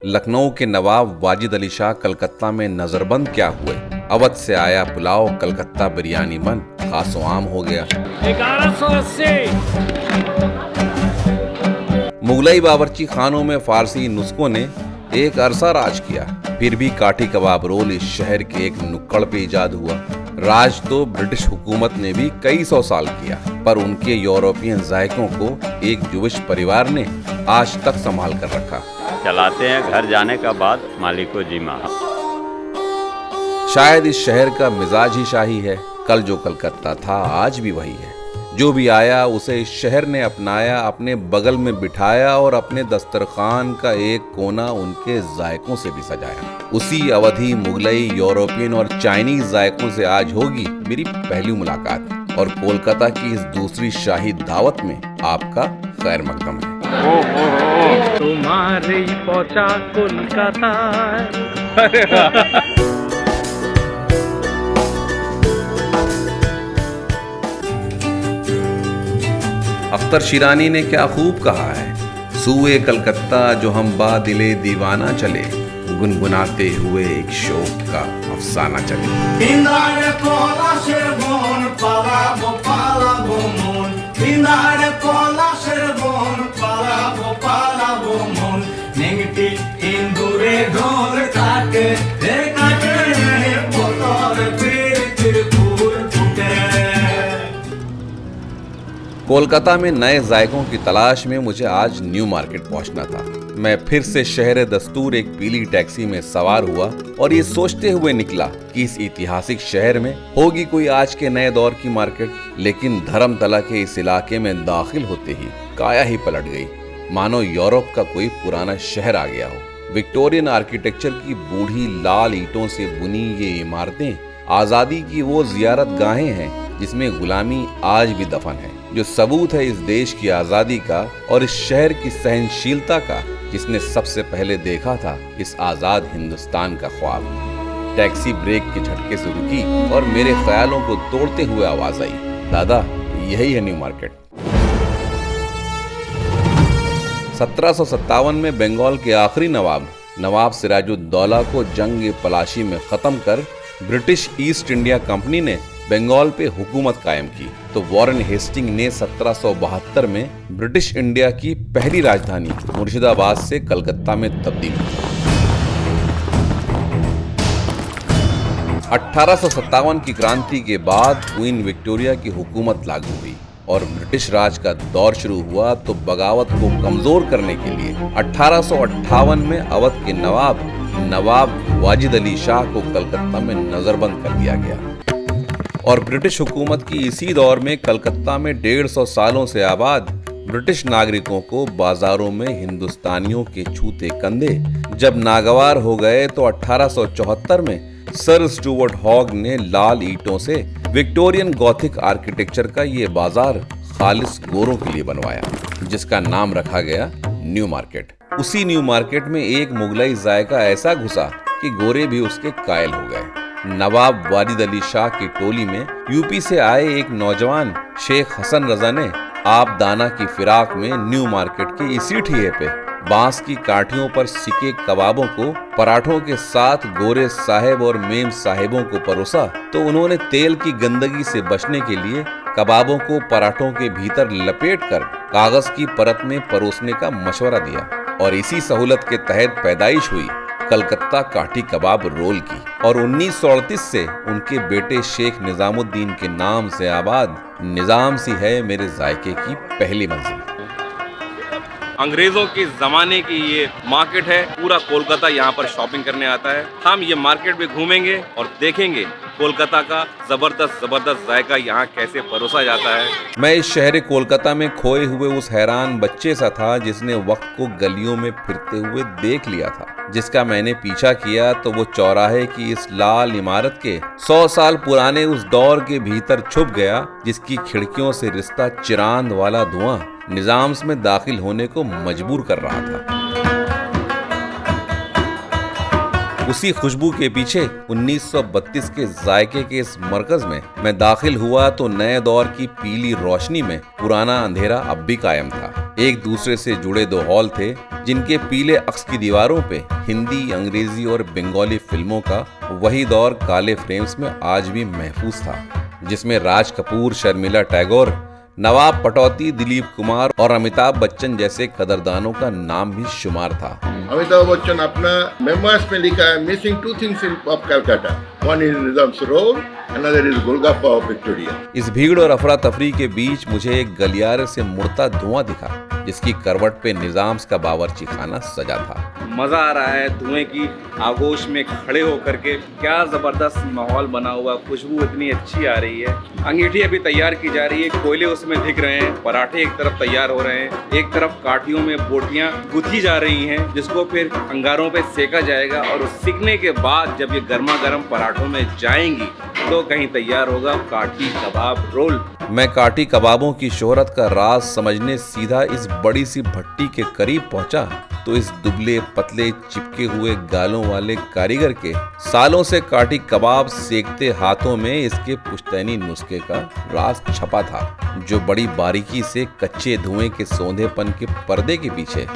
लखनऊ के नवाब वाजिद अली शाह कलकत्ता में नजरबंद क्या हुए। अवध से आया पुलाव कलकत्ता बिरयानी बन खासो आम हो गया। 1180। मुगलई बावर्ची खानों में फारसी नुस्खों ने एक अरसा राज किया, फिर भी काठी कबाब रोल इस शहर के एक नुक्कड़ पे इजाद हुआ। राज तो ब्रिटिश हुकूमत ने भी कई सौ साल किया, पर उनके यूरोपियन जायकों को एक जुविश परिवार ने आज तक संभाल कर रखा। चलाते हैं घर जाने का बाद मालिक को जिम्मा। शायद इस शहर का मिजाज ही शाही है। कल जो कलकत्ता था आज भी वही है। जो भी आया उसे इस शहर ने अपनाया, अपने बगल में बिठाया और अपने दस्तरखान का एक कोना उनके जायकों से भी सजाया। उसी अवधी, मुगलई, यूरोपियन और चाइनीज जायकों से आज होगी मेरी पहली मुलाकात, और कोलकाता की इस दूसरी शाही दावत में आपका खैर मकदम है। तुम्हारे पहुंचा कोलकाता। अख्तर शिरानी ने क्या खूब कहा है, सूए कलकत्ता जो हम बादिले दीवाना चले, गुनगुनाते हुए एक शौक का अफसाना चले। कोलकाता में नए जायकों की तलाश में मुझे आज न्यू मार्केट पहुंचना था। मैं फिर से शहर दस्तूर एक पीली टैक्सी में सवार हुआ और ये सोचते हुए निकला कि इस ऐतिहासिक शहर में होगी कोई आज के नए दौर की मार्केट। लेकिन धर्मतला के इस इलाके में दाखिल होते ही काया ही पलट गई, मानो यूरोप का कोई पुराना शहर आ गया हो। विक्टोरियन आर्किटेक्चर की बूढ़ी लाल ईंटों से बुनी ये इमारतें आजादी की वो जियारत गाहें हैं जिसमें गुलामी आज भी दफन है, जो सबूत है इस देश की आजादी का और इस शहर की सहनशीलता का, जिसने सबसे पहले देखा था इस आजाद हिंदुस्तान का ख्वाब। टैक्सी ब्रेक के झटके से रुकी और मेरे ख्यालों को तोड़ते हुए आवाज आई, दादा यही है न्यू मार्केट। 1757 में बंगाल के आखिरी नवाब सिराजुद्दौला को जंग पलाशी में खत्म कर ब्रिटिश ईस्ट इंडिया कंपनी ने बंगाल पे हुकूमत कायम की, तो वॉरेन हेस्टिंग ने 1772 में ब्रिटिश इंडिया की पहली राजधानी मुर्शिदाबाद से कलकत्ता में तब्दील की। 1857 की क्रांति के बाद क्वीन विक्टोरिया की हुकूमत लागू हुई और ब्रिटिश राज का दौर शुरू हुआ, तो बगावत को कमजोर करने के लिए 1858 में अवध के नवाब वाजिद अली शाह को कलकत्ता में नजरबंद कर दिया गया। और ब्रिटिश हुकूमत की इसी दौर में कलकत्ता में 150 सालों से आबाद ब्रिटिश नागरिकों को बाजारों में हिंदुस्तानियों के छूते कंधे जब नागवार हो गए, तो 1874 में सर स्टुअर्ट हॉग ने लाल ईंटों से विक्टोरियन गॉथिक आर्किटेक्चर का ये बाजार खालिस गोरों के लिए बनवाया, जिसका नाम रखा गया न्यू मार्केट। उसी न्यू मार्केट में एक मुगलई जायका ऐसा घुसा कि गोरे भी उसके कायल हो गए। नवाब वाजिद अली शाह की टोली में यूपी से आए एक नौजवान शेख हसन रजा ने आप दाना की फिराक में न्यू मार्केट के इसी ठिये पे बांस की काठियों पर सिके कबाबों को पराठों के साथ गोरे साहेब और मेम साहेबों को परोसा, तो उन्होंने तेल की गंदगी से बचने के लिए कबाबों को पराठों के भीतर लपेटकर कागज की परत में परोसने का मशवरा दिया। और इसी सहूलत के तहत पैदाइश हुई कलकत्ता काठी कबाब रोल की, और 1938 से उनके बेटे शेख निजामुद्दीन के नाम से आबाद निजाम सी है मेरे जायके की पहली मंजिल। अंग्रेजों के जमाने की ये मार्केट है, पूरा कोलकाता यहाँ पर शॉपिंग करने आता है। हम ये मार्केट में घूमेंगे और देखेंगे कोलकाता का जबरदस्त जायका यहाँ कैसे परोसा जाता है। मैं इस शहर कोलकाता में खोए हुए उस हैरान बच्चे सा था जिसने वक्त को गलियों में फिरते हुए देख लिया था। जिसका मैंने पीछा किया तो वो चौराहे की इस लाल इमारत के 100 साल पुराने उस दौर के भीतर छुप गया, जिसकी खिड़कियों से रिश्ता चिरांद वाला धुआं निजाम्स में दाखिल होने को मजबूर कर रहा था। उसी खुशबू के पीछे 1932 के जायके के इस मरकज में मैं दाखिल हुआ तो नए दौर की पीली रोशनी में पुराना अंधेरा अब भी कायम था। एक दूसरे से जुड़े दो हॉल थे जिनके पीले अक्स की दीवारों पे हिंदी, अंग्रेजी और बंगाली फिल्मों का वही दौर काले फ्रेम्स में आज भी महफूज था, जिसमें राज कपूर, शर्मिला टैगोर, नवाब पटौती, दिलीप कुमार और अमिताभ बच्चन जैसे कदरदानों का नाम भी शुमार था। अमिताभ बच्चन अपना मेमोर्स में लिखा है, missing two things in of Calcutta, one is Nizams road, another is golgappa of Victoria. इस भीड़ और अफरा तफरी के बीच मुझे एक गलियारे से मुड़ता धुआं दिखा, जिसकी करवट पे निजाम्स का बावर्ची खाना सजा था। मजा आ रहा है धुएं की आगोश में खड़े होकर के। क्या जबरदस्त माहौल बना हुआ, खुशबू इतनी अच्छी आ रही है। अंगीठी अभी तैयार की जा रही है, कोयले उसमें दिख रहे हैं, पराठे एक तरफ तैयार हो रहे हैं, एक तरफ काठियों में बोटियां गुथी जा रही हैं, जिसको फिर अंगारों पे सेका जाएगा और उस सीखने के बाद जब ये गर्मा गर्म पराठों में जाएंगी तो कहीं तैयार होगा काठी कबाब रोल। मैं काठी कबाबों की शोहरत का राज समझने सीधा इस बड़ी सी भट्टी के करीब पहुंचा तो इस दुबले पतले चिपके हुए गालों वाले कारीगर के सालों से काठी कबाब सेकते हाथों में इसके पुश्तैनी नुस्खे का राज छपा था, जो बड़ी बारीकी से कच्चे धुएं के सौंधेपन के पर्दे के पीछे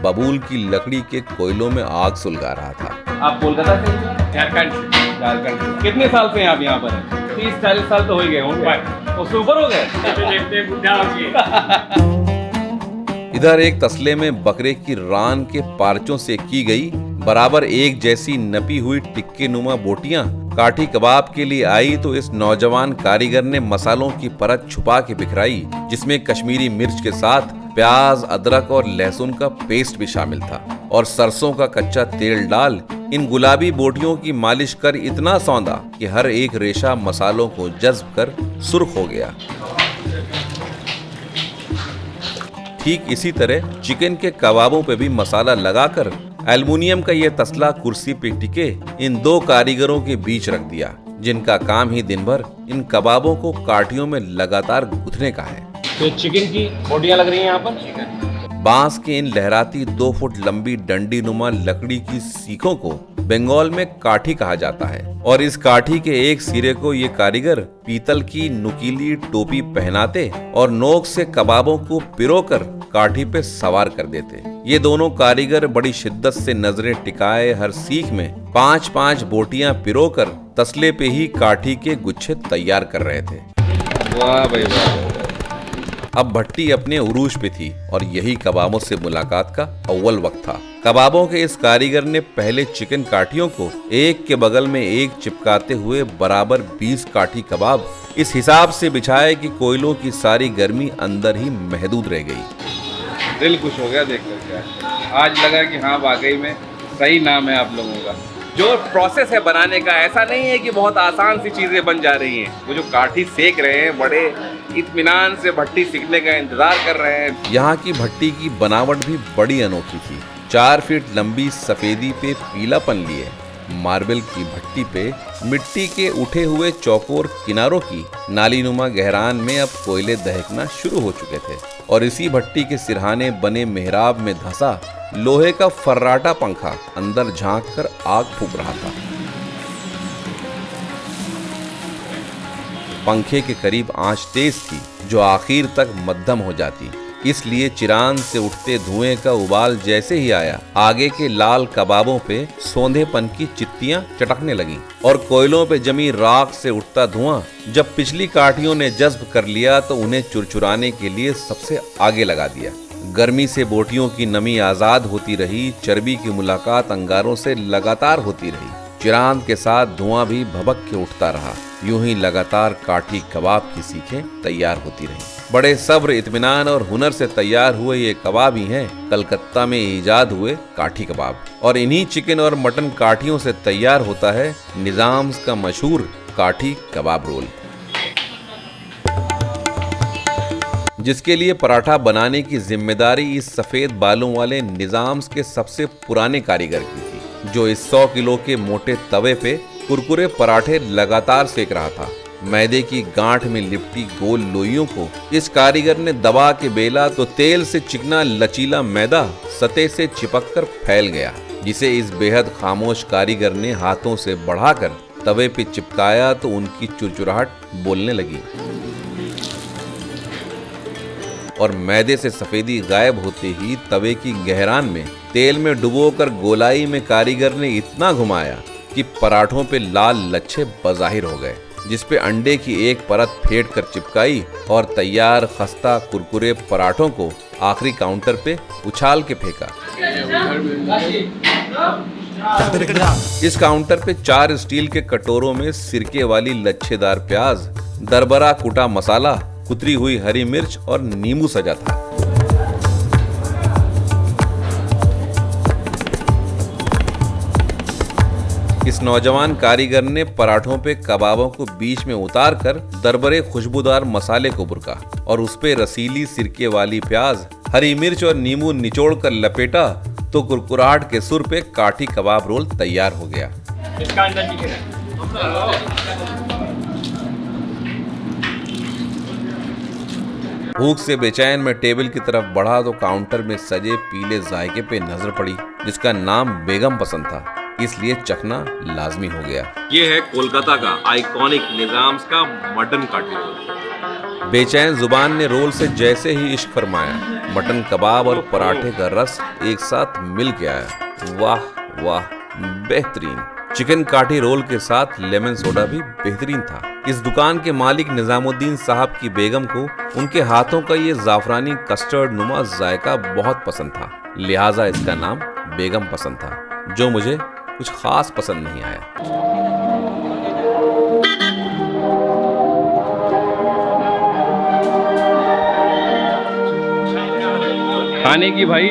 बबूल की लकड़ी के कोयलों में आग सुलगा रहा था। आप कोलकाता से? झारखंड से। कितने साल से आप यहाँ पर हैं? 30-40 साल तो हो गए होंगे, उससे ऊपर हो गए। देखते बुढ़ा हो गए। इधर एक तसले में बकरे की रान के पार्चों से की गई बराबर एक जैसी नपी हुई टिक्के नुमा बोटियां काठी कबाब के लिए आई तो इस नौजवान कारीगर ने मसालों की परत छुपा के बिखराई, जिसमें कश्मीरी मिर्च के साथ प्याज, अदरक और लहसुन का पेस्ट भी शामिल था और सरसों का कच्चा तेल डाल इन गुलाबी बोटियों की मालिश कर इतना सौंधा कि हर एक रेशा मसालों को जज्ब कर सुर्ख हो गया। ठीक इसी तरह चिकन के कबाबों पे भी मसाला लगाकर एल्युमिनियम का ये तसला कुर्सी पे टिके इन दो कारीगरों के बीच रख दिया, जिनका काम ही दिन भर इन कबाबों को काठियों में लगातार गुथने का है। तो चिकन की बोटियां लग रही हैं यहाँ पर। बांस के इन लहराती 2 फुट लंबी डंडी नुमा लकड़ी की सीखों को बंगाल में काठी कहा जाता है और इस काठी के एक सिरे को ये कारीगर पीतल की नुकीली टोपी पहनाते और नोक से कबाबों को पिरोकर काठी पे सवार कर देते। ये दोनों कारीगर बड़ी शिद्दत से नजरें टिकाए हर सीख में 5-5 बोटियां पिरोकर तसले पे ही काठी के गुच्छे तैयार कर रहे थे। वाह भाई वाह। अब भट्टी अपने उरूज पे थी और यही कबाबों से मुलाकात का अव्वल वक्त था। कबाबों के इस कारीगर ने पहले चिकन काठियों को एक के बगल में एक चिपकाते हुए बराबर 20 काठी कबाब इस हिसाब से बिछाए कि कोयलों की सारी गर्मी अंदर ही महदूद रह गई। दिल खुश हो गया देख करके। आज लगा कि हाँ वाकई में सही नाम है आप लोगों का। जो प्रोसेस है बनाने का, ऐसा नहीं है कि बहुत आसान सी चीजें बन जा रही हैं। वो जो काठी सेक रहे हैं, बड़े इत्मीनान से भट्टी सीखने का इंतजार कर रहे हैं। यहाँ की भट्टी की बनावट भी बड़ी अनोखी थी। 4 फीट लंबी सफेदी पे पीलापन लिए मार्बल की भट्टी पे मिट्टी के उठे हुए चौकोर किनारों की नालीनुमा गहरान में अब कोयले दहकना शुरू हो चुके थे और इसी भट्टी के सिरहाने बने मेहराब में धंसा लोहे का फर्राटा पंखा अंदर झांक कर आग फूंक रहा था। पंखे के करीब आंच तेज थी जो आखिर तक मध्यम हो जाती, इसलिए चिरान से उठते धुएं का उबाल जैसे ही आया, आगे के लाल कबाबों पे सौंधेपन की चित्तियां चटकने लगीं और कोयलों पे जमी राख से उठता धुआं जब पिछली काठियों ने जज्ब कर लिया तो उन्हें चुरचुराने के लिए सबसे आगे लगा दिया। गर्मी से बोटियों की नमी आजाद होती रही, चर्बी की मुलाकात अंगारों से लगातार होती रही, चिरांद के साथ धुआं भी भभक के उठता रहा। यूं ही लगातार काठी कबाब की सीखें तैयार होती रहीं। बड़े सब्र, इत्मीनान और हुनर से तैयार हुए ये कबाब ही हैं कलकत्ता में ईजाद हुए काठी कबाब और इन्हीं चिकन और मटन काठियों से तैयार होता है निजाम्स का मशहूर काठी कबाब रोल, जिसके लिए पराठा बनाने की जिम्मेदारी इस सफेद बालों वाले निजाम्स के सबसे पुराने कारीगर की थी, जो इस 100 किलो के मोटे तवे पे कुरकुरे पराठे लगातार सेक रहा था। मैदे की गांठ में लिपटी गोल लोइयों को इस कारीगर ने दबा के बेला तो तेल से चिकना लचीला मैदा सतह से चिपक कर फैल गया। जिसे इस बेहद खामोश कारीगर ने हाथों से बढ़ाकर तवे पे चिपकाया तो उनकी चुरचुराहट बोलने लगी और मैदे से सफेदी गायब होते ही तवे की गहरान में तेल में डुबोकर गोलाई में कारीगर ने इतना घुमाया कि पराठों पे लाल लच्छे बज़ाहिर हो गए, जिसपे अंडे की एक परत फेंट कर चिपकाई और तैयार खस्ता कुरकुरे पराठों को आखिरी काउंटर पे उछाल के फेंका। इस काउंटर पे 4 स्टील के कटोरों में सिरके वाली लच्छेदार प्याज, दरबरा कुटा मसाला, कुतरी हुई हरी मिर्च और नींबू सजा था। इस नौजवान कारीगर ने पराठों पे कबाबों को बीच में उतार कर दरबरे खुशबूदार मसाले को बुरका और उस पे रसीली सिरके वाली प्याज, हरी मिर्च और नींबू निचोड़ कर लपेटा तो कुरकुराहट के सुर पे काठी कबाब रोल तैयार हो गया। इसका अंदर चिकन है। भूख से बेचैन में टेबल की तरफ बढ़ा तो काउंटर में सजे पीले जायके पे नजर पड़ी, जिसका नाम बेगम पसंद था, इसलिए चखना लाजमी हो गया। ये है कोलकाता का आइकॉनिक निजाम्स का मटन काठी रोल। बेचैन जुबान ने रोल से जैसे ही इश्क फरमाया, मटन कबाब और पराठे का रस एक साथ मिल के आया। वाह वाह, बेहतरीन। चिकन काठी रोल के साथ लेमन सोडा भी बेहतरीन था। इस दुकान के मालिक निजामुद्दीन साहब की बेगम को उनके हाथों का ये जाफरानी कस्टर्ड नुमा जायका बहुत पसंद था, लिहाजा इसका नाम बेगम पसंद था, जो मुझे कुछ खास पसंद नहीं आया। खाने की भाई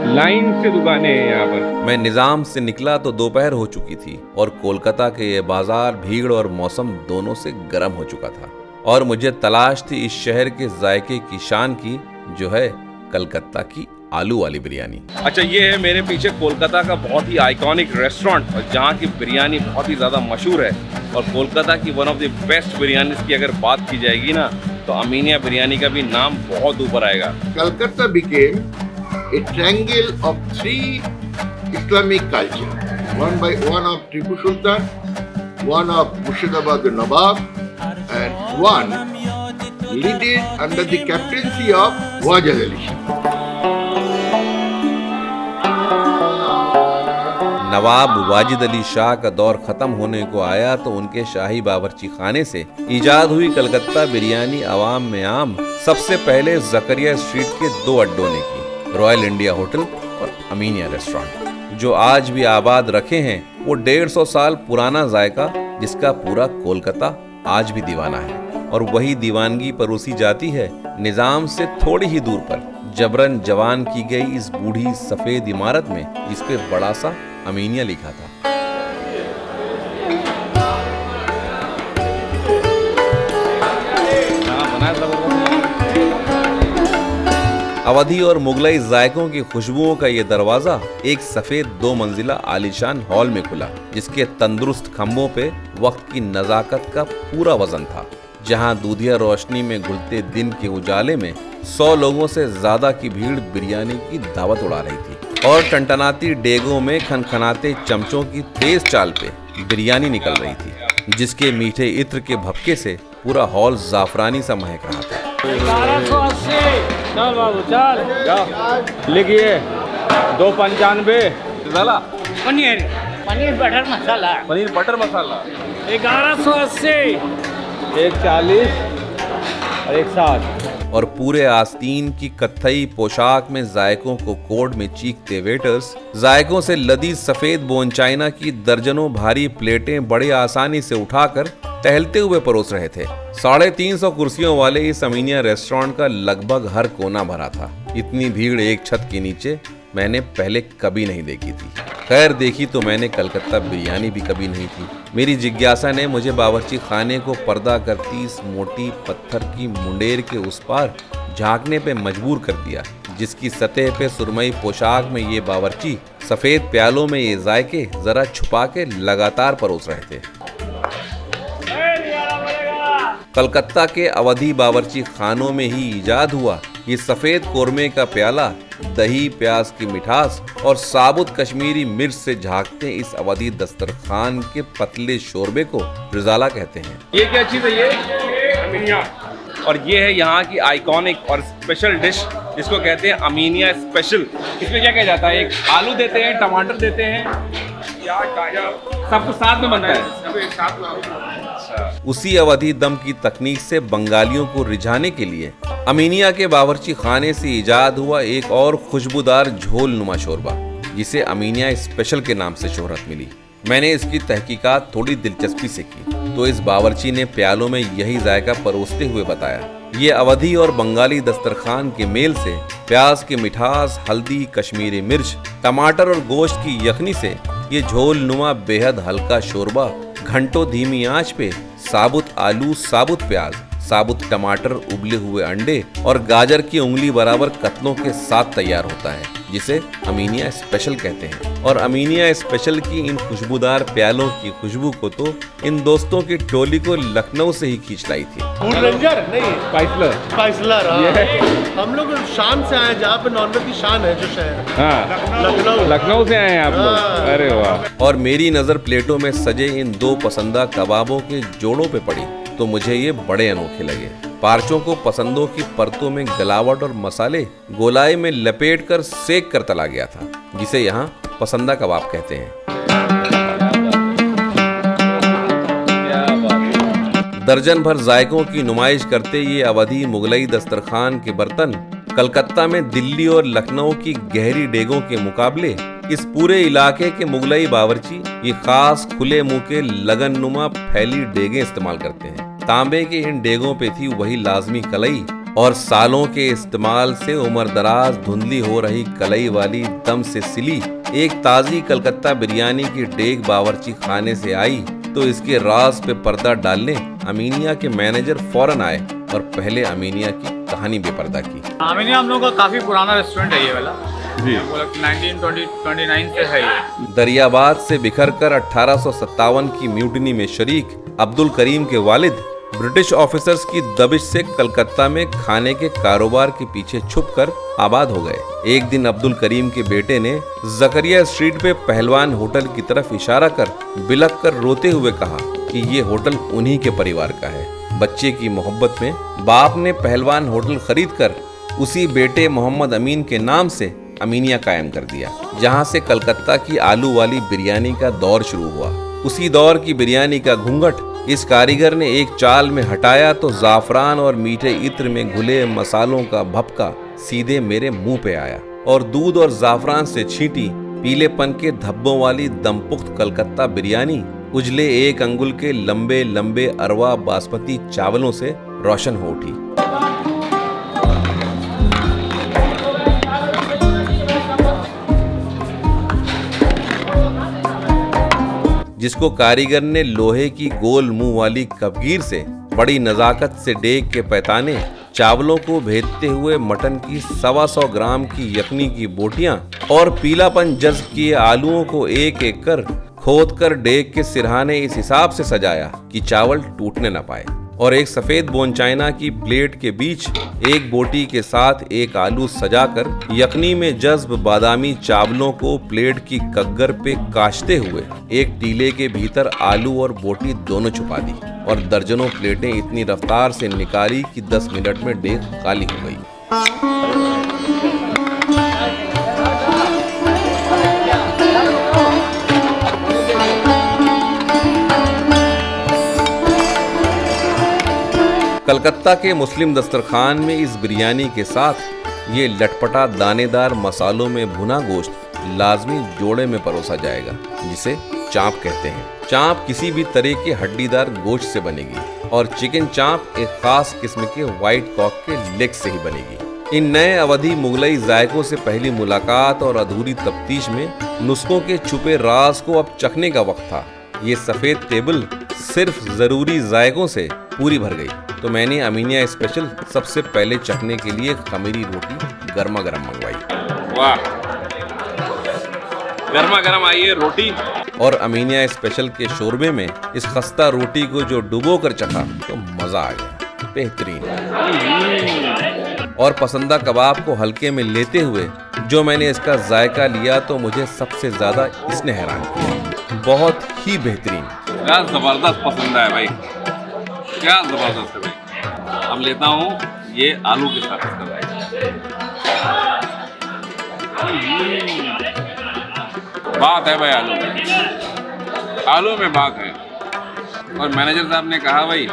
लाइन से दुकानें हैं यहाँ पर। मैं निजाम से निकला तो दोपहर हो चुकी थी और कोलकाता के ये बाजार भीड़ और मौसम दोनों से गर्म हो चुका था और मुझे तलाश थी इस शहर के जायके की शान की, जो है कलकत्ता की आलू वाली बिरयानी। अच्छा, ये है मेरे पीछे कोलकाता का बहुत ही आइकॉनिक रेस्टोरेंट और जहाँ की बिरयानी बहुत ही ज़्यादा मशहूर है और कोलकाता की one of the best biryani की अगर बात की जाएगी ना तो अमीनिया बिरयानी का भी नाम बहुत ऊपर आएगा। Calcutta became a triangle of 3 Islamic cultures, one of Tipu Sultan, one of Murshidabad Nawab, and one led under the captaincy of Wajid Ali Shah. नवाब वाजिद अली शाह का दौर खत्म होने को आया तो उनके शाही बावर्ची खाने से इजाद हुई कलकत्ता बिरयानी अवाम में आम सबसे पहले जकरिया स्ट्रीट के 2 अड्डों ने की, रॉयल इंडिया होटल और अमीनिया रेस्टोरेंट, जो आज भी आबाद रखे हैं वो 150 साल पुराना जायका जिसका पूरा कोलकाता आज भी दीवाना है। और वही दीवानगी परोसी जाती है निजाम से थोड़ी ही दूर पर जबरन जवान की गई इस बूढ़ी सफेद इमारत में, जिस पे बड़ा सा अमीनिया लिखा था। अवधी और मुगलई जायकों की खुशबुओं का ये दरवाजा एक सफेद 2 मंजिला आलीशान हॉल में खुला, जिसके तंदुरुस्त खंभों पे वक्त की नजाकत का पूरा वजन था, जहां दूधिया रोशनी में घुलते दिन के उजाले में 100 लोगों से ज्यादा की भीड़ बिरयानी की दावत उड़ा रही थी और टनटनाती डेगों में खनखनाते चमचों की तेज चाल पे बिरयानी निकल रही थी, जिसके मीठे इत्र के भपके से पूरा हॉल जाफरानी सा महक रहा था। 1180 चल बाबू चल लिखिए 295 पनीर बटर मसाला पनीर बटर मसाला 1180 140 और 160। और पूरे आस्तीन की कत्थई पोशाक में जायकों को कोड में चीखते वेटर्स जायकों से लदी सफेद बोन चाइना की दर्जनों भारी प्लेटें बड़े आसानी से उठाकर टहलते हुए परोस रहे थे। 350 कुर्सियों वाले इस अमीनिया रेस्टोरेंट का लगभग हर कोना भरा था। इतनी भीड़ एक छत के नीचे मैंने पहले कभी नहीं देखी थी। खैर, देखी तो मैंने कलकत्ता बिरयानी भी कभी नहीं थी। मेरी जिज्ञासा ने मुझे बावर्ची खाने को पर्दा करती इस मोटी पत्थर की मुंडेर के उस पार झांकने पे मजबूर कर दिया, जिसकी सतह पे सुरमई पोशाक में ये बावर्ची सफेद प्यालों में ये जायके जरा छुपा के लगातार परोस रहे थे। कलकत्ता के अवधी बावर्ची खानों में ही इजाद हुआ ये सफेद कोरमे का प्याला दही, प्याज की मिठास और साबुत कश्मीरी मिर्च से झांकते इस अवधी दस्तरखान के पतले शोरबे को रिजाला कहते हैं। ये क्या चीज़ है ये? अमीनिया। और ये है यहाँ की आइकॉनिक और स्पेशल डिश जिसको कहते हैं अमीनिया स्पेशल। इसमें क्या कहा जाता है? एक आलू देते हैं, टमाटर देते हैं, सब कुछ साथ में बनता है। उसी अवधि दम की तकनीक से बंगालियों को रिझाने के लिए अमीनिया के बावर्ची खाने से इजाद हुआ एक और खुशबूदार झोल नुमा शोरबा, जिसे अमीनिया स्पेशल के नाम से शोहरत मिली। मैंने इसकी तहकीकात थोड़ी दिलचस्पी से की तो इस बावर्ची ने प्यालों में यही जायका परोसते हुए बताया। ये अवधी और बंगाली दस्तरखान के मेल से प्याज की मिठास, हल्दी, कश्मीरी मिर्च, टमाटर और गोश्त की यखनी से ये झोल नुमा बेहद हल्का शोरबा घंटों धीमी आंच पे साबुत आलू, साबुत प्याज, साबुत टमाटर, उबले हुए अंडे और गाजर की उंगली बराबर कतलों के साथ तैयार होता है, जिसे अमीनिया स्पेशल कहते हैं। और अमीनिया स्पेशल की इन खुशबूदार प्यालों की खुशबू को तो इन दोस्तों की टोली को लखनऊ से ही खींच लाई थी। फूड रेंजर नहीं, स्पाइसलर। हम लोग शाम से आए जहाँ पे नॉनवेज की शान है जो शहर। लखनऊ से आए हैं आप लोग? अरे वाह। और मेरी नजर प्लेटों में सजे इन दो पसंदा कबाबों के जोड़ों पे पड़ी तो मुझे ये बड़े अनोखे लगे। पार्चों को पसंदों की परतों में गलावट और मसाले गोलाई में लपेट कर सेक कर तला गया था, जिसे यहाँ पसंदा कबाब कहते हैं। दर्जन भर जायकों की नुमाइश करते ये अवधी मुगलई दस्तरखान के बर्तन कलकत्ता में दिल्ली और लखनऊ की गहरी डेगों के मुकाबले इस पूरे इलाके के मुगलई बावर्ची ये खास खुले मुंह के लगन नुमा फैली डेगें इस्तेमाल करते हैं। तांबे के इन डेगों पे थी वही लाजमी कलई और सालों के इस्तेमाल से उम्र दराज धुंधली हो रही कलई वाली दम से सिली एक ताजी कलकत्ता बिरयानी की डेग बावर्ची खाने से आई तो इसके राज पे पर्दा डालने अमीनिया के मैनेजर फौरन आए और पहले अमीनिया की कहानी बेपर्दा की। अमीनिया हम लोग का काफी पुराना रेस्टोरेंट है ये वाला जी, 1929 से है ये। दरियाबाद से बिखर कर 1857 की म्यूटिनी में शरीक अब्दुल करीम के वालिद ब्रिटिश ऑफिसर्स की दबिश से कलकत्ता में खाने के कारोबार के पीछे छुपकर आबाद हो गए। एक दिन अब्दुल करीम के बेटे ने जकरिया स्ट्रीट पे पहलवान होटल की तरफ इशारा कर बिलख कर रोते हुए कहा कि ये होटल उन्हीं के परिवार का है। बच्चे की मोहब्बत में बाप ने पहलवान होटल खरीद कर उसी बेटे मोहम्मद अमीन के नाम से अमीनिया कायम कर दिया, जहां से कलकत्ता की आलू वाली बिरयानी का दौर शुरू हुआ। उसी दौर की बिरयानी का घूंघट इस कारीगर ने एक चाल में हटाया तो जाफरान और मीठे इत्र में घुले मसालों का भपका सीधे मेरे मुंह पे आया और दूध और जाफरान से छींटी पीलेपन के धब्बों वाली दमपुख्त कलकत्ता बिरयानी उजले 1 अंगुल के लंबे लंबे अरवा बासमती चावलों से रोशन हो उठी। जिसको कारीगर ने लोहे की गोल मुंह वाली कपगीर से बड़ी नजाकत से डेग के पैताने चावलों को भेदते हुए मटन की 125 ग्राम की यखनी की बोटियां और पीलापन जज्ब किए आलूओं को एक एक कर खोद कर डेग के सिरहाने इस हिसाब से सजाया कि चावल टूटने न पाए और एक सफेद बोन चाइना की प्लेट के बीच एक बोटी के साथ एक आलू सजाकर यखनी में जज्ब बादामी चावलों को प्लेट की कग्गर पे काशते हुए एक टीले के भीतर आलू और बोटी दोनों छुपा दी और दर्जनों प्लेटें इतनी रफ्तार से निकाली कि 10 मिनट में डेग खाली हो गई। कलकत्ता के मुस्लिम दस्तरखान में इस बिरयानी के साथ ये लटपटा दानेदार मसालों में भुना गोश्त लाजमी जोड़े में परोसा जाएगा, जिसे चांप कहते हैं। चांप किसी भी तरह के हड्डीदार गोश्त से बनेगी और चिकन चांप एक खास किस्म के व्हाइट कॉक के लेग से ही बनेगी। इन नए अवधि मुगलई जायकों से पहली मुलाकात और अधूरी तफ्तीश में नुस्खों के छुपे राज को अब चखने का वक्त था। ये सफेद टेबल सिर्फ जरूरी जायकों से पूरी भर गई तो मैंने अमीनिया स्पेशल सबसे पहले चखने के लिए खमीरी रोटी गर्मा गर्म मंगवाई। वाह, गर्मा गर्म आई है रोटी। और अमीनिया स्पेशल के शोरबे में इस खस्ता रोटी को जो डुबो कर चखा तो मजा आ गया, बेहतरीन। और पसंदा कबाब को हल्के में लेते हुए जो मैंने इसका जायका लिया तो मुझे सबसे ज्यादा इसने हैरान किया। बहुत ही बेहतरीन। क्या जबरदस्त पसंद है भाई, क्या जबरदस्त है भाई। अब लेता हूँ ये आलू के साथ इसका जायका। बात है भाई, आलू में बात है। और मैनेजर साहब ने कहा भाई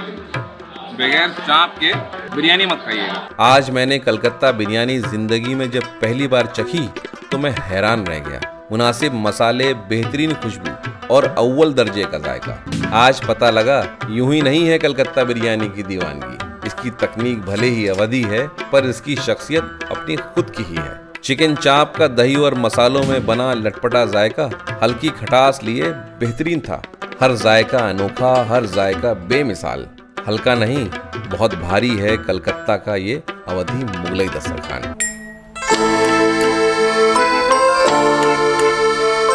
बगैर चाप के बिरयानी मत खाइएगा। आज मैंने कलकत्ता बिरयानी जिंदगी में जब पहली बार चखी तो मैं हैरान रह गया। मुनासिब मसाले, बेहतरीन खुशबू और अव्वल दर्जे का जायका। आज पता लगा यूं ही नहीं है कलकत्ता बिरयानी की दीवानगी। इसकी तकनीक भले ही अवधी है पर इसकी शख्सियत अपनी खुद की ही है। चिकन चाप का दही और मसालों में बना लटपटा जायका हल्की खटास लिए बेहतरीन था। हर जायका अनोखा, हर जायका बेमिसाल। हल्का नहीं, बहुत भारी है कलकत्ता का ये अवधी मुगलई दस्तरखान।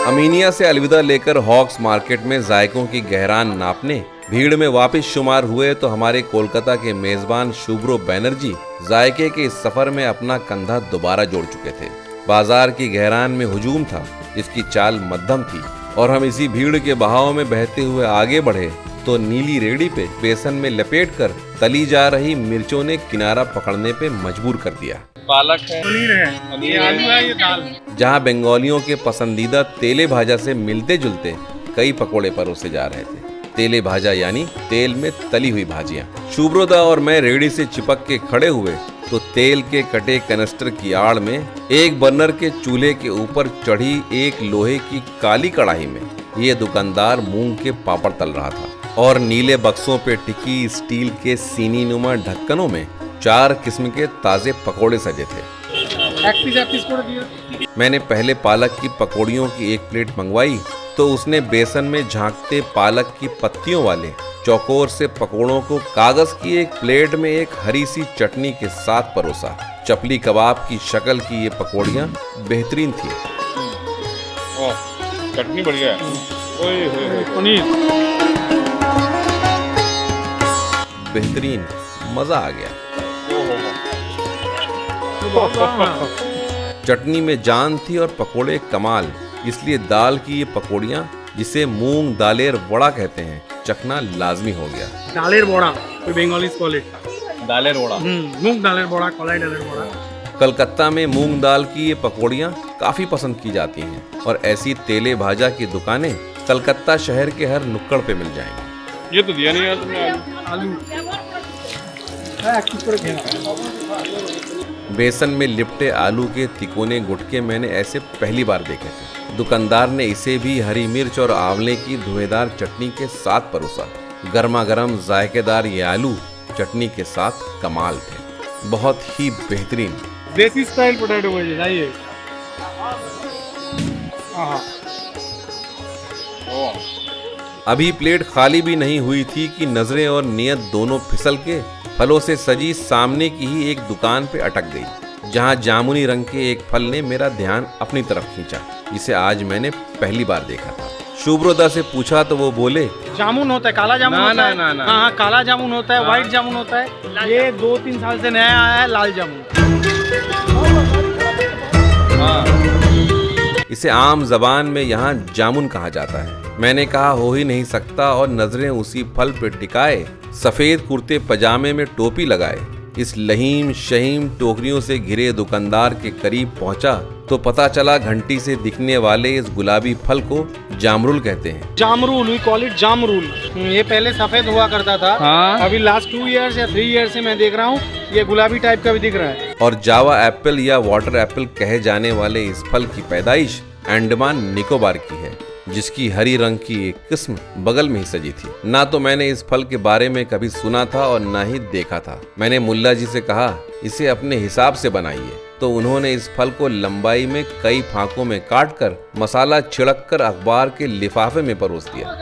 अमीनिया से अलविदा लेकर हॉक्स मार्केट में जायकों की गहरान नापने भीड़ में वापस शुमार हुए तो हमारे कोलकाता के मेजबान शुभ्रो बैनर्जी जायके के इस सफर में अपना कंधा दोबारा जोड़ चुके थे। बाजार की गहरान में हुजूम था, इसकी चाल मध्यम थी और हम इसी भीड़ के बहाव में बहते हुए आगे बढ़े तो नीली रेडी पे बेसन में लपेटकर तली जा रही मिर्चों ने किनारा पकड़ने पे मजबूर कर दिया। पालक है, पनीर है, ये आलू है, ये दाल है। जहाँ बंगालियों के पसंदीदा तेले भाजा से मिलते जुलते कई पकोड़े परोसे जा रहे थे। तेले भाजा यानी तेल में तली हुई भाजियां। शुभ्रोदा और मैं रेडी से चिपक के खड़े हुए तो तेल के कटे कनस्टर की आड़ में एक बर्नर के चूल्हे के ऊपर चढ़ी एक लोहे की काली कढ़ाई में ये दुकानदार मूंग के पापड़ तल रहा था और नीले बक्सों पे टिकी स्टील के सीनी नुमा ढक्कनों में 4 किस्म के ताजे पकोड़े सजे थे। एक पीस कर दिया। मैंने पहले पालक की पकौड़ियों की एक प्लेट मंगवाई तो उसने बेसन में झांकते पालक की पत्तियों वाले चौकोर से पकोड़ों को कागज की एक प्लेट में एक हरी सी चटनी के साथ परोसा। चपली कबाब की शक्ल की ये पकौड़ियां बेहतरीन थी। चटनी बढ़िया है। पनीर बेहतरीन, मजा आ गया। चटनी में जान थी और पकोड़े कमाल, इसलिए दाल की ये पकोड़ियां जिसे मूंग दालेर वड़ा कहते हैं चखना लाजमी हो गया। डालेर बोड़ा, बंगालीज कॉल इट दालेर वड़ा। मूंग डालेर बोड़ा, कलाई डालेर बोड़ा। कलकत्ता में मूंग दाल की ये पकौड़ियाँ काफ़ी पसंद की जाती हैं और ऐसी तेले भाजा की दुकानें कलकत्ता शहर के हर नुक्कड़ पे मिल जाएंगी। ये तो दिया नहीं यार तुमने आलू बेसन में लिपटे आलू के तिकोने गुटके मैंने ऐसे पहली बार देखे थे। दुकानदार ने इसे भी हरी मिर्च और आंवले की धुएंधार चटनी के साथ परोसा। गर्मा गर्म जायकेदार ये आलू चटनी के साथ कमाल थे, बहुत ही बेहतरीन। देसी स्टाइल पोटैटो भाजी लाइए। अभी प्लेट खाली भी नहीं हुई थी कि नजरें और नियत दोनों फिसल के फलों से सजी सामने की ही एक दुकान पे अटक गई, जहां जामुनी रंग के एक फल ने मेरा ध्यान अपनी तरफ खींचा, जिसे आज मैंने पहली बार देखा था। शुभ्रोदा से पूछा तो वो बोले, जामुन होता है, काला जामुन होता है। ना। हाँ, काला जामुन होता है, व्हाइट जामुन होता है। ये 2-3 साल से नया आया है, लाल जामुन। इसे आम जबान में यहाँ जामुन कहा जाता है। मैंने कहा हो ही नहीं सकता और नजरें उसी फल पे टिकाए सफेद कुर्ते पजामे में टोपी लगाए इस लहीम शहीम टोकरियों से घिरे दुकानदार के करीब पहुंचा तो पता चला घंटी से दिखने वाले इस गुलाबी फल को जामरुल कहते हैं। जामरुल, वी कॉल इट जामरुल। ये पहले सफेद हुआ करता था। हाँ। अभी लास्ट 2 इयर्स या 3 इयर्स से मैं देख रहा हूँ ये गुलाबी टाइप का भी दिख रहा है। और जावा एप्पल या वाटर एप्पल कहे जाने वाले इस फल की पैदाइश अंडमान निकोबार की है, जिसकी हरी रंग की एक किस्म बगल में ही सजी थी। ना तो मैंने इस फल के बारे में कभी सुना था और ना ही देखा था। मैंने मुल्ला जी से कहा इसे अपने हिसाब से बनाइए, तो उन्होंने इस फल को लंबाई में कई फांकों में काटकर मसाला छिड़क कर अखबार के लिफाफे में परोस दिया।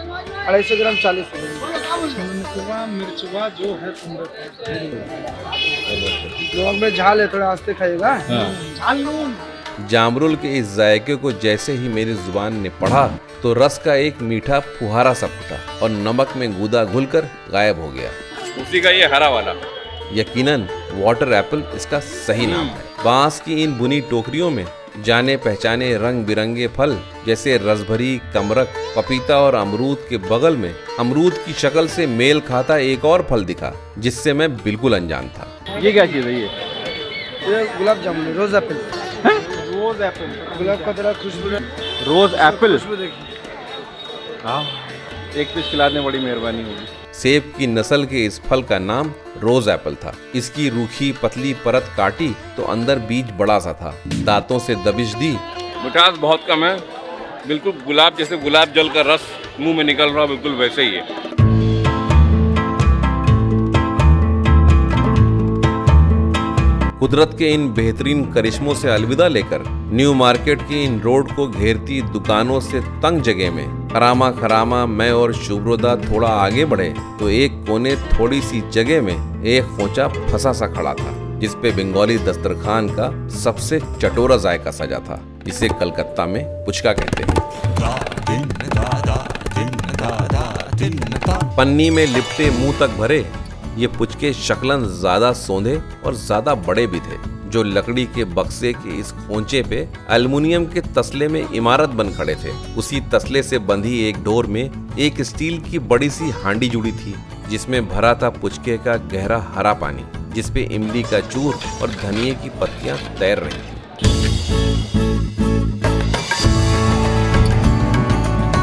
250 ग्राम 40 मिर्चवा जो है जो में झाल है, थोड़ा आस्ते खाएगा। झाल नून। जामरुल के इस जायके को जैसे ही मेरी जुबान ने पढ़ा तो रस का एक मीठा फुहारा सा फूटा और नमक में गूदा घुलकर गायब हो गया। उसी का ये हरा वाला यकीनन वाटर एप्पल इसका सही नाम है। बांस की इन बुनी टोकरियों में जाने पहचाने रंग बिरंगे फल जैसे रसभरी, कमरक, पपीता और अमरूद के बगल में अमरूद की शक्ल से मेल खाता एक और फल दिखा जिससे मैं बिल्कुल अनजान था। ये क्या चीज़ है? ये गुलाब जामुन, रोज एप्पल। रोज एप्पल, गुलाब का तरह खुशबू। रोज एप्पल, हाँ, एक पीस खिलाने बड़ी मेहरबानी होगी। सेब की नस्ल के इस फल का नाम रोज एप्पल था। इसकी रूखी पतली परत काटी तो अंदर बीज बड़ा सा था। दांतों से दबिश दी, मिठास बहुत कम है, बिल्कुल गुलाब जैसे गुलाब जल का रस मुंह में निकल रहा, बिल्कुल वैसे ही है। कुदरत के इन बेहतरीन करिश्मों से अलविदा लेकर न्यू मार्केट की इन रोड को घेरती दुकानों से तंग जगह में खरामा मैं और शुभ्रोदा थोड़ा आगे बढ़े तो एक कोने थोड़ी सी जगह में एक खोंचा फंसा सा खड़ा था जिसपे बंगाली दस्तरखान का सबसे चटोरा जायका सजा था, जिसे कलकत्ता में पुचका कहते हैं। पन्नी में लिपटे मुंह तक भरे ये पुचके शक्लन ज्यादा सौंधे और ज्यादा बड़े भी थे। जो लकड़ी के बक्से के इस खोंचे पे एल्युमिनियम के तसले में इमारत बन खड़े थे। उसी तसले से बंधी एक डोर में एक स्टील की बड़ी सी हांडी जुड़ी थी जिसमें भरा था पुचके का गहरा हरा पानी, जिसपे इमली का चूर और धनिये की पत्तियां तैर रही थी।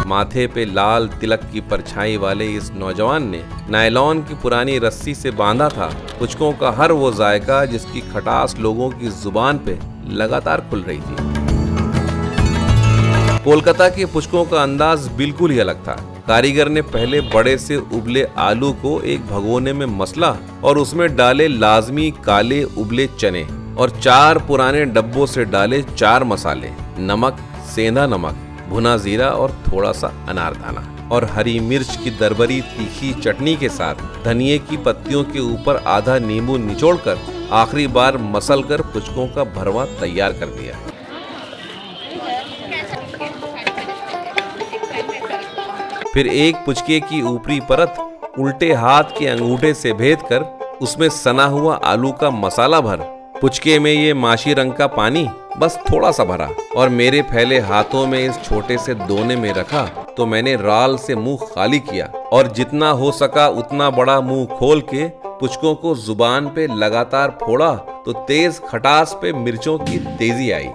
माथे पे लाल तिलक की परछाई वाले इस नौजवान ने नायलॉन की पुरानी रस्सी से बांधा था पुचकों का हर वो जायका जिसकी खटास लोगों की जुबान पे लगातार खुल रही थी। कोलकाता के पुचकों का अंदाज बिल्कुल ही अलग था। कारीगर ने पहले बड़े से उबले आलू को एक भगोने में मसला और उसमें डाले लाजमी काले उबले चने और 4 पुराने डब्बों से डाले 4 मसाले, नमक, सेंधा नमक, भुना जीरा और थोड़ा सा अनारदाना और हरी मिर्च की दरबरी तीखी चटनी के साथ धनिये की पत्तियों के ऊपर आधा नींबू निचोड़कर आखिरी बार मसल कर पुचकों का भरवा तैयार कर दिया। फिर एक पुचके की ऊपरी परत उल्टे हाथ के अंगूठे से भेद कर उसमें सना हुआ आलू का मसाला भर पुचके में ये माशी रंग का पानी बस थोड़ा सा भरा और मेरे फैले हाथों में इस छोटे से दोने में रखा तो मैंने राल से मुंह खाली किया और जितना हो सका उतना बड़ा मुंह खोल के पुचकों को जुबान पे लगातार फोड़ा तो तेज खटास पे मिर्चों की तेजी आई।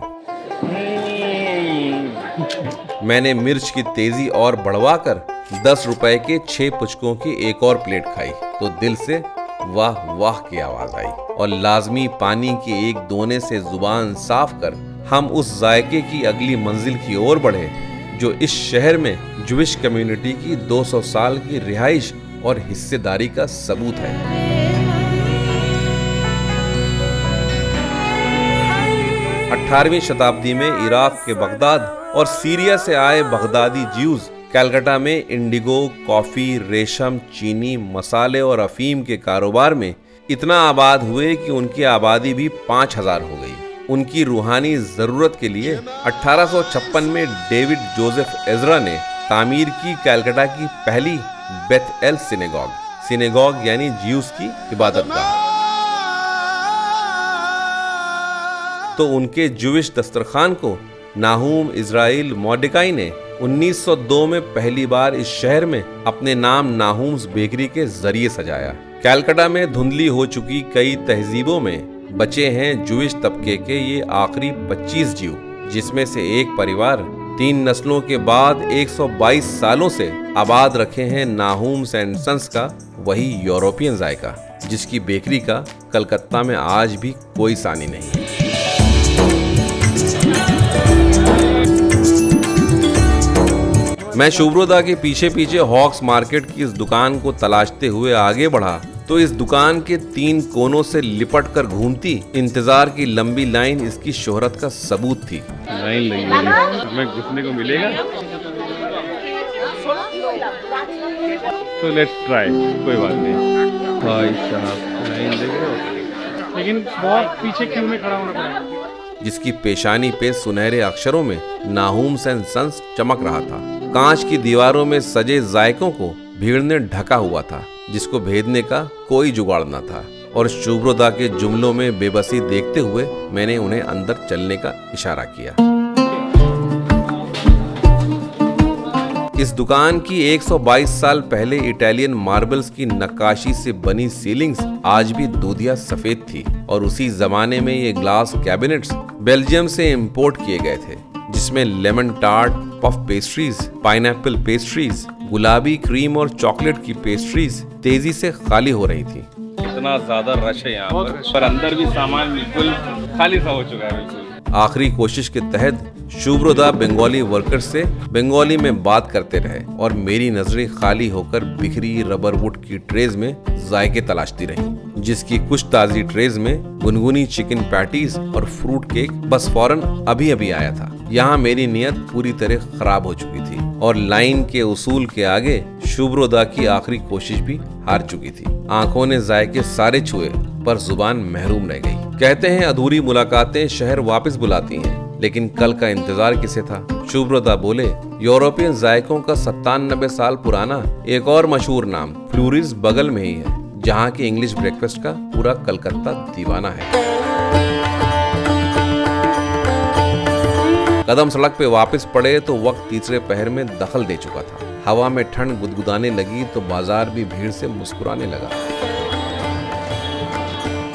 मैंने मिर्च की तेजी और बढ़वाकर 10 रुपए के 6 पुचकों की एक और प्लेट खाई तो दिल से वाह वाह की आवाज आई और लाजमी पानी के एक दोने से जुबान साफ कर हम उस जायके की अगली मंजिल की ओर बढ़े जो इस शहर में ज्यूइश कम्युनिटी की 200 साल की रिहाइश और हिस्सेदारी का सबूत है। 18वीं शताब्दी में इराक के बगदाद और सीरिया से आए बगदादी ज्यूज कलकत्ता में इंडिगो, कॉफी, रेशम, चीनी, मसाले और अफीम के कारोबार में इतना आबाद हुए कि उनकी आबादी भी 5000 हो गई। उनकी रूहानी जरूरत के लिए 1856 में डेविड जोसेफ एजरा ने तामीर की कलकत्ता की पहली बेथ एल सिनेगॉग यानी ज्यूस की इबादतगाह। तो उनके ज्यूइश दस्तरखान को नाहूम इजराइल मॉर्डेकाई ने 1902 में पहली बार इस शहर में अपने नाम नाहूम्स बेकरी के जरिए सजाया। कलकत्ता में धुंधली हो चुकी कई तहजीबों में बचे हैं ज्यूइश तबके के ये आखिरी 25 जीव, जिसमें से एक परिवार 3 नस्लों के बाद 122 सालों से आबाद रखे हैं नाहूम्स एंड सन्स का वही यूरोपियन जायका, जिसकी बेकरी का कलकत्ता में आज भी कोई सानी नहीं। मैं शुभ्रोदा के पीछे पीछे हॉक्स मार्केट की इस दुकान को तलाशते हुए आगे बढ़ा तो इस दुकान के 3 कोनों से लिपट कर घूमती इंतजार की लंबी लाइन इसकी शोहरत का सबूत थी। लाइन लगी है, हमें घुसने को मिलेगा तो लेट्स ट्राई, कोई बात नहीं। भाई साहब लाइन देख रहे हो, लेकिन बहुत पीछे क्यों में खड़ा होना पड़ा। जिसकी पेशानी पे सुनहरे अक्षरों में नाहूम्स एंड सन्स चमक रहा था। कांच की दीवारों में सजे जायकों को भीड़ ने ढका हुआ था जिसको भेदने का कोई जुगाड़ न था और शुभ्रदा के जुमलों में बेबसी देखते हुए मैंने उन्हें अंदर चलने का इशारा किया। इस दुकान की 122 साल पहले इटालियन मार्बल्स की नक्काशी से बनी सीलिंग्स आज भी दूधिया सफेद थी और उसी जमाने में ये ग्लास कैबिनेट्स बेल्जियम से इंपोर्ट किए गए थे, जिसमें lemon tart, puff pastries, pineapple pastries, गुलाबी क्रीम और चॉकलेट की पेस्ट्रीज तेजी से खाली हो रही थी। इतना ज्यादा रश है यहाँ पर अंदर भी सामान बिल्कुल खाली सा हो चुका है। बिल्कुल आखिरी कोशिश के तहत शुभ्रदा बंगाली वर्कर्स से बंगाली में बात करते रहे और मेरी नजरें खाली होकर बिखरी रबर वुड की ट्रेज में जायके तलाशती रहीं, जिसकी कुछ ताजी ट्रेज में गुनगुनी चिकन पैटीज और फ्रूट केक बस फौरन अभी अभी आया था। यहाँ मेरी नियत पूरी तरह खराब हो चुकी थी और लाइन के उसूल के आगे शुभ्रदा की आखिरी कोशिश भी हार चुकी थी। आंखों ने जायके सारे छुए पर जुबान महरूम रह गई। कहते हैं अधूरी मुलाकातें शहर वापस बुलाती हैं, लेकिन कल का इंतजार किसे था? शुभ्रदा बोले, यूरोपियन जायकों का 97 साल पुराना एक और मशहूर नाम फ्लूरीज बगल में ही है, जहाँ की इंग्लिश ब्रेकफास्ट का पूरा कलकत्ता दीवाना है। कदम सड़क पे वापस पड़े तो वक्त तीसरे पहर में दखल दे चुका था। हवा में ठंड गुदगुदाने लगी तो बाजार भी भीड़ से मुस्कुराने लगा।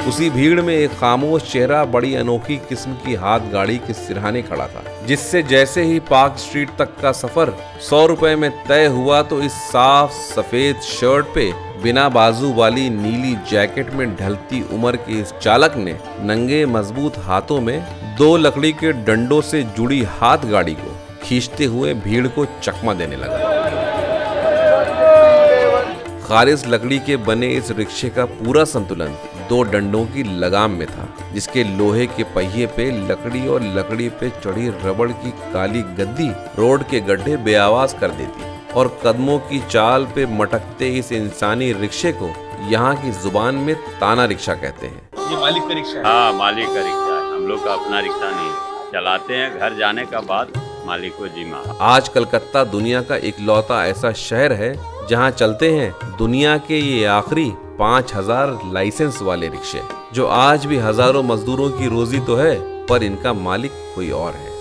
उसी भीड़ में एक खामोश चेहरा बड़ी अनोखी किस्म की हाथ गाड़ी के सिरहाने खड़ा था, जिससे जैसे ही पार्क स्ट्रीट तक का सफर 100 रुपए में तय हुआ तो इस साफ सफेद शर्ट पे बिना बाजू वाली नीली जैकेट में ढलती उम्र के इस चालक ने नंगे मजबूत हाथों में 2 लकड़ी के डंडों से जुड़ी हाथ गाड़ी को खींचते हुए भीड़ को चकमा देने लगा। खालिस लकड़ी के बने इस रिक्शे का पूरा संतुलन 2 डंडों की लगाम में था, जिसके लोहे के पहिए पे लकड़ी और लकड़ी पे चढ़ी रबड़ की काली गद्दी रोड के गड्ढे बेआवाज कर देती और कदमों की चाल पे मटकते इस इंसानी रिक्शे को यहाँ की जुबान में ताना रिक्शा कहते हैं। ये मालिक का रिक्शा है? हाँ, मालिक का रिक्शा है। हम लोग का अपना रिक्शा नहीं है। चलाते हैं, घर जाने का बाद मालिक को जिम्मा। आज कलकत्ता दुनिया का इकलौता ऐसा शहर है जहाँ चलते हैं दुनिया के ये आखिरी 5000 लाइसेंस वाले रिक्शे, जो आज भी हजारों मजदूरों की रोजी तो है, पर इनका मालिक कोई और है।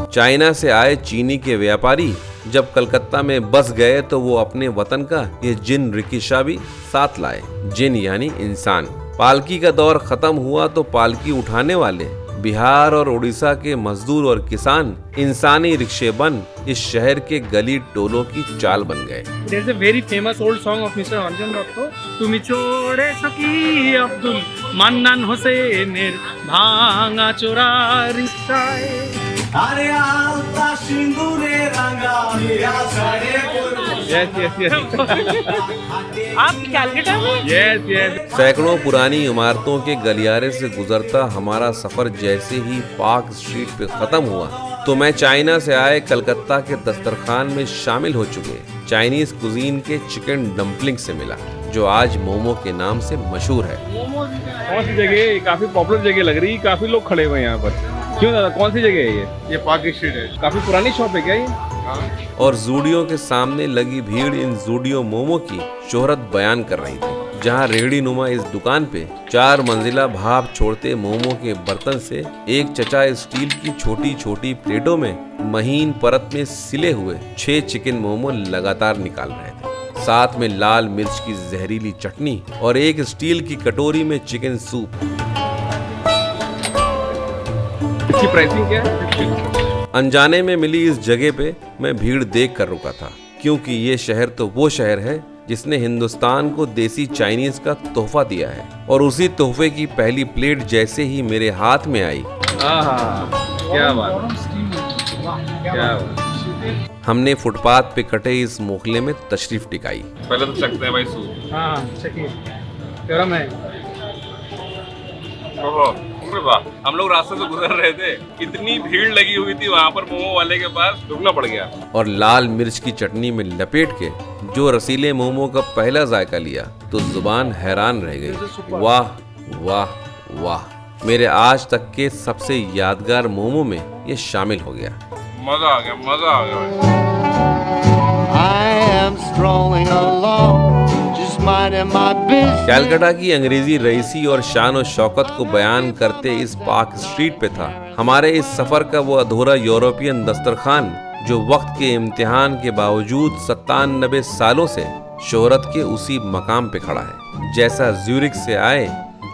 चाइना से आए चीनी के व्यापारी जब कलकत्ता में बस गए तो वो अपने वतन का ये जिन रिक्शा भी साथ लाए। जिन यानी इंसान। पालकी का दौर खत्म हुआ तो पालकी उठाने वाले बिहार और उड़ीसा के मजदूर और किसान इंसानी रिक्शे बन इस शहर के गली टोलों की चाल बन गए। There's a very famous old song of Mr. Arjun Ratto, তুমি চোরে সখী আব্দুল মান্নান হোসেনের ভাঙা চোরা রিকশায় আরে আলতা সিঁদুরে রাঙাইয়া সাড়ে Yes. आप कैलकाटा में? Yes. सैकड़ों पुरानी इमारतों के गलियारे से गुजरता हमारा सफर जैसे ही पार्क स्ट्रीट पे खत्म हुआ तो मैं चाइना से आए कलकत्ता के दस्तरखान में शामिल हो चुके चाइनीज कुजीन के चिकन डम्पलिंग से मिला, जो आज मोमो के नाम से मशहूर है। कौन सी जगह? काफी पॉपुलर जगह लग रही है, काफी लोग खड़े हुए हैं यहाँ पर। क्यों दादा, कौन सी जगह है ये पार्क स्ट्रीट है। काफी पुरानी शॉप है क्या ये? और जूडियो के सामने लगी भीड़ इन जूडियो मोमो की शोहरत बयान कर रही थी, जहां रेहड़ी नुमा इस दुकान पे 4 मंजिला भाप छोड़ते मोमो के बर्तन से एक चचा स्टील की छोटी छोटी प्लेटों में महीन परत में सिले हुए 6 चिकन मोमो लगातार निकाल रहे थे, साथ में लाल मिर्च की जहरीली चटनी और एक स्टील की कटोरी में चिकन सूप। इसकी प्राइसिंग क्या है? अनजाने में मिली इस जगह पे मैं भीड़ देख कर रुका था, क्योंकि ये शहर तो वो शहर है जिसने हिंदुस्तान को देसी चाइनीज का तोहफा दिया है, और उसी तोहफे की पहली प्लेट जैसे ही मेरे हाथ में आई, क्या बात। हमने फुटपाथ पे कटे इस मोखले में तशरीफ टिकाई। पहले तो चखते हैं भाई सूप। हाँ चखिए, गरम है। हम लोग रास्ते से गुजर रहे थे, इतनी भीड़ लगी हुई थी वहाँ पर मोमो वाले के पास, रुकना पड़ गया। और लाल मिर्च की चटनी में लपेट के जो रसीले मोमो का पहला जायका लिया तो जुबान हैरान रह गई। वाह वाह वाह, मेरे आज तक के सबसे यादगार मोमो में ये शामिल हो गया। मजा आ गया, मजा आ गया। I am strolling along, just minding my business. Calcutta की अंग्रेजी रईसी और शान और शौकत को बयान करते इस पार्क स्ट्रीट पे था हमारे इस सफर का वो अधूरा यूरोपियन दस्तरखान जो वक्त के इम्तिहान के बावजूद 97 सालों से शोहरत के उसी मकाम पे खड़ा है। जैसा ज्यूरिख से आए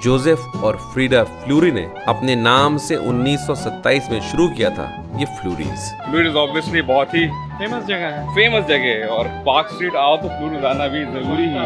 जोसेफ और फ्रीडा फ्लूरी ने अपने नाम से 1927 में शुरू किया था ये फ्लूरीज। फ्लूरीज ऑब्वियसली बहुत ही फेमस जगह है। फेमस जगह है और पार्क स्ट्रीट आओ तो फ्लूरीज आना भी जरूरी ही है।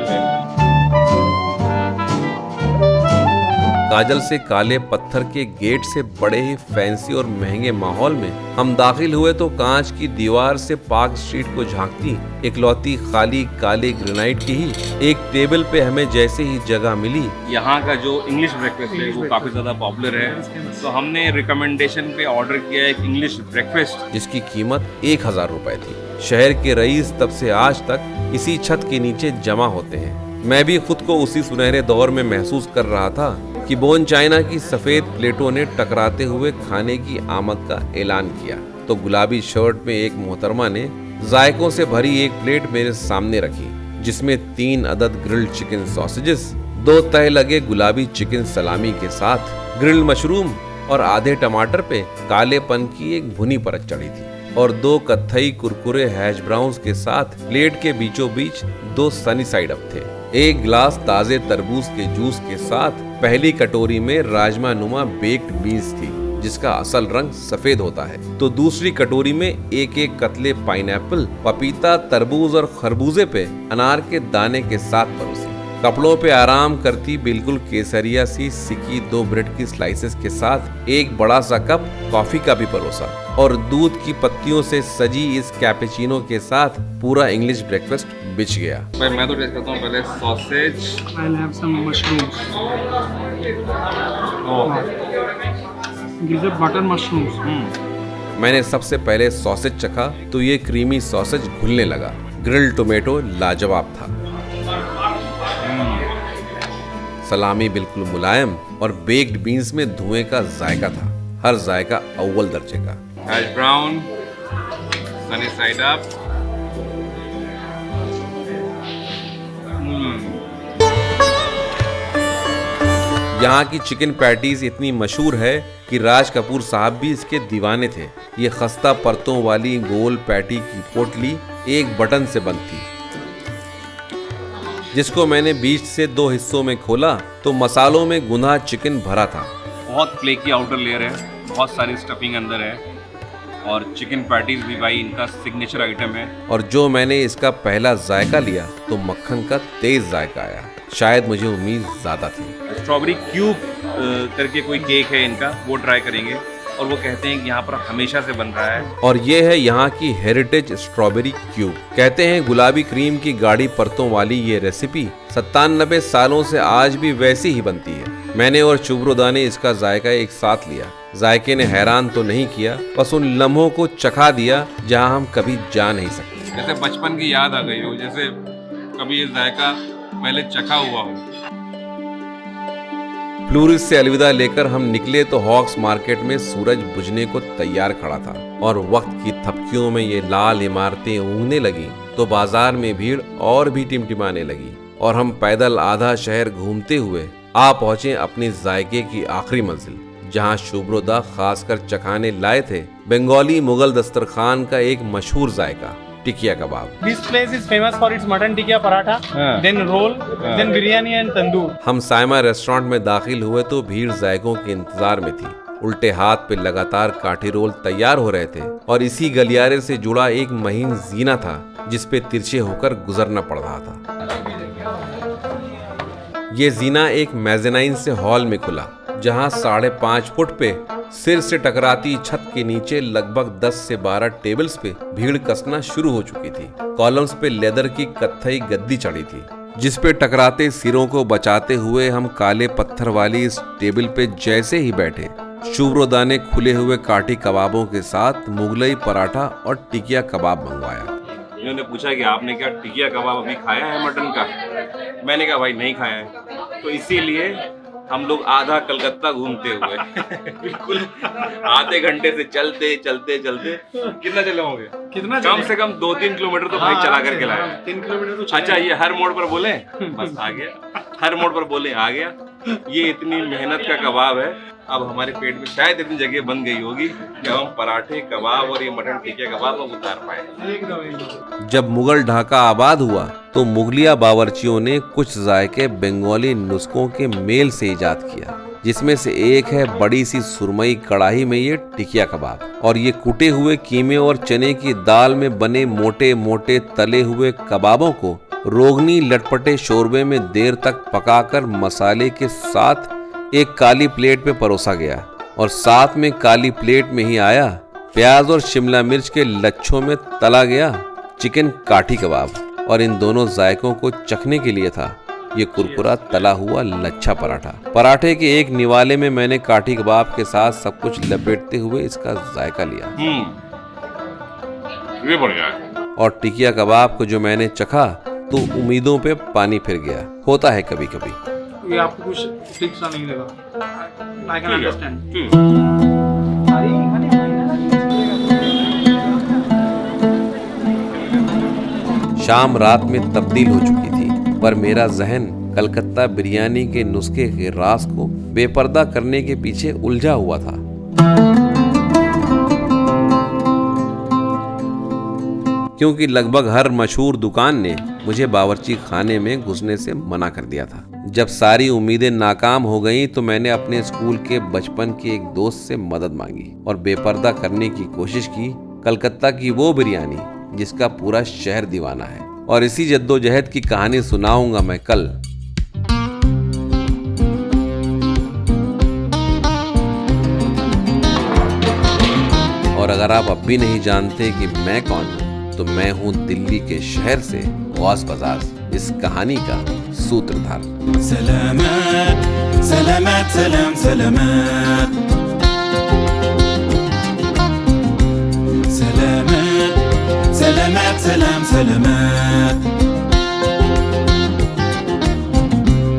काजल से काले पत्थर के गेट से बड़े ही फैंसी और महंगे माहौल में हम दाखिल हुए तो कांच की दीवार से पार्क स्ट्रीट को झांकती इकलौती खाली काले ग्रेनाइट की ही एक टेबल पे हमें जैसे ही जगह मिली। यहाँ का जो इंग्लिश ब्रेकफास्ट है वो काफी ज्यादा पॉपुलर है तो हमने रिकमेंडेशन पे ऑर्डर किया एक इंग्लिश ब्रेकफास्ट जिसकी कीमत 1000 रुपए थी। शहर के रईस तब से आज तक इसी छत के नीचे जमा होते हैं। मैं भी खुद को उसी सुनहरे दौर में महसूस कर रहा था कि बोन चाइना की सफेद प्लेटों ने टकराते हुए खाने की आमद का ऐलान किया तो गुलाबी शर्ट में एक मोहतरमा ने जायकों से भरी एक प्लेट मेरे सामने रखी जिसमें 3 अदद ग्रिल्ड चिकन सॉसेजेस, 2 तह लगे गुलाबी चिकन सलामी के साथ ग्रिल्ड मशरूम और आधे टमाटर पे कालेपन की एक भुनी परत चढ़ी थी और 2 कत्थई कुरकुरे हैश ब्राउन्स के साथ प्लेट के बीचों बीच 2 सनी साइड अप थे। एक गिलास ताजे तरबूज के जूस के साथ पहली कटोरी में राजमा नुमा बेक्ड बीन्स थी जिसका असल रंग सफेद होता है तो दूसरी कटोरी में एक एक कतले पाइनएप्पल, पपीता, तरबूज और खरबूजे पे अनार के दाने के साथ परोसी। कपड़ों पे आराम करती बिल्कुल केसरिया सी सिकी 2 ब्रेड की स्लाइसेस के साथ एक बड़ा सा कप कॉफी का भी परोसा और दूध की पत्तियों से सजी इस कैपेचिनो के साथ पूरा इंग्लिश ब्रेकफास्ट बिछ गया। मैं तो टेस्ट करता हूँ पहले sausage. I'll have some mushrooms. These are butter mushrooms. मैंने सबसे पहले सॉसेज चखा तो ये क्रीमी सॉसेज घुलने लगा। ग्रिल्ड टोमेटो लाजवाब था। सलामी बिल्कुल मुलायम और बेक्ड बीन्स में धुएं का जायका था, हर जायका अव्वल दर्जे का। Hash brown, sunny side up. यहाँ की चिकन पैटीज इतनी मशहूर है कि राज कपूर साहब भी इसके दीवाने थे। ये खस्ता परतों वाली गोल पैटी की पोटली एक बटन से बंद थी जिसको मैंने बीच से 2 हिस्सों में खोला तो मसालों में गुना चिकन भरा था। बहुत फ्लेकी आउटर लेयर है, बहुत सारी स्टफिंग अंदर है और चिकन पैटीज भी भाई इनका सिग्नेचर आइटम है। और जो मैंने इसका पहला जायका लिया तो मक्खन का तेज जायका आया, शायद मुझे उम्मीद ज्यादा थी। स्ट्रॉबेरी क्यूब करके कोई केक है इनका, वो ट्राई करेंगे और वो कहते हैं कि यहाँ पर हमेशा से बन रहा है। और ये है यहाँ की हेरिटेज स्ट्रॉबेरी क्यूब। कहते हैं गुलाबी क्रीम की गाढ़ी परतों वाली ये रेसिपी 97 सालों से आज भी वैसी ही बनती है। मैंने और शुभ्रोदा ने इसका जायका एक साथ लिया। जायके ने हैरान तो नहीं किया, बस उन लम्हों को चखा दिया जहाँ हम कभी जा नहीं सकते। जैसे बचपन की याद आ गई हो, जैसे कभी ये जायका पहले चखा हुआ हो। फ्लूरिस से अलविदा लेकर हम निकले तो हॉक्स मार्केट में सूरज बुझने को तैयार खड़ा था और वक्त की थपकियों में ये लाल इमारतें ऊँघने लगी तो बाजार में भीड़ और भी टिमटिमाने लगी और हम पैदल आधा शहर घूमते हुए आ पहुंचे अपनी जायके की आखिरी मंजिल जहां शुभ्रोदा खासकर चखाने लाए थे बंगाली मुगल दस्तरखान का एक मशहूर जायका, टिकिया कबाब। This place is famous for its mutton tikka paratha, then roll, then biryani and tandoor. हम साइमा रेस्टोरेंट में दाखिल हुए तो भीड़ जायकों के इंतजार में थी। उल्टे हाथ पे लगातार काठी रोल तैयार हो रहे थे और इसी गलियारे से जुड़ा एक महीन जीना था जिस पे तिरछे होकर गुजरना पड़ रहा था। ये जीना एक मेज़ेनाइन से हॉल में खुला जहां 5.5 फुट पे सिर से टकराती छत के नीचे लगभग 10 से 12 टेबल्स पे भीड़ कसना शुरू हो चुकी थी। कॉलम्स पे लेदर की कत्थई गद्दी चढ़ी थी जिस पे टकराते सिरों को बचाते हुए हम काले पत्थर वाली इस टेबल पे जैसे ही बैठे, शुभ्रोदा ने खुले हुए काठी कबाबों के साथ मुगलई पराठा और टिकिया कबाब मंगवाया। इन्होंने पूछा कि आपने क्या टिकिया कबाब अभी खाया है मटन का? मैंने कहा भाई नहीं खाया है, तो इसीलिए हम लोग आधा कलकत्ता घूमते हुए बिल्कुल आधे घंटे से चलते चलते चलते कितना चले होंगे, कितना कम से कम 2-3 किलोमीटर तो भाई चला करके लाया। 3 किलोमीटर तो अच्छा, ये हर मोड़ पर बोले बस आ गया, हर मोड़ पर बोले आ गया। ये इतनी मेहनत का कबाब है, अब हमारे पेट में शायद इतनी जगह बन गई होगी कि हम पराठे, कबाब और ये मटन टिक्का कबाब अब उतार पाए। एकदम। जब मुगल ढाका आबाद हुआ तो मुगलिया बावर्चियों ने कुछ जायके बंगाली नुस्खों के मेल से इजाद किया, जिसमें से एक है बड़ी सी सुरमई कढ़ाई में ये टिकिया कबाब। और ये कुटे हुए कीमे और चने की दाल में बने मोटे मोटे तले हुए कबाबों को रोगनी लटपटे शोरबे में देर तक पकाकर मसाले के साथ एक काली प्लेट पे परोसा गया, और साथ में काली प्लेट में ही आया प्याज और शिमला मिर्च के लच्छों में तला गया चिकन काठी कबाब। और इन दोनों जायकों को चखने के लिए था ये कुरकुरा तला हुआ लच्छा पराठा। पराठे के एक निवाले में मैंने काठी कबाब के साथ सब कुछ लपेटते हुए इसका जायका लिया। ये बढ़िया है। और टिकिया कबाब को जो मैंने चखा तो उम्मीदों पे पानी फिर गया। होता है कभी कभी। ये आपको कुछ ठीक सा नहीं लगा? I can understand. शाम रात में तब्दील हो चुकी थी, पर मेरा जहन कलकत्ता बिरयानी के नुस्खे के राज को बेपर्दा करने के पीछे उलझा हुआ था। क्योंकि लगभग हर मशहूर दुकान ने मुझे बावर्ची खाने में घुसने से मना कर दिया था। जब सारी उम्मीदें नाकाम हो गईं तो मैंने अपने स्कूल के बचपन के एक दोस्त से मदद मांगी और बेपर्दा करने की कोशिश की कलकत्ता की वो बिरयानी जिसका पूरा शहर दीवाना है। और इसी जद्दोजहद की कहानी सुनाऊंगा मैं कल। और अगर आप अब भी नहीं जानते कि मैं कौन हूं, तो मैं हूं दिल्ली के शहर से गौस बाजार, इस कहानी का सूत्रधार। सलामत सलामत सलाम सलामत सलामत सलामत सलाम सलामत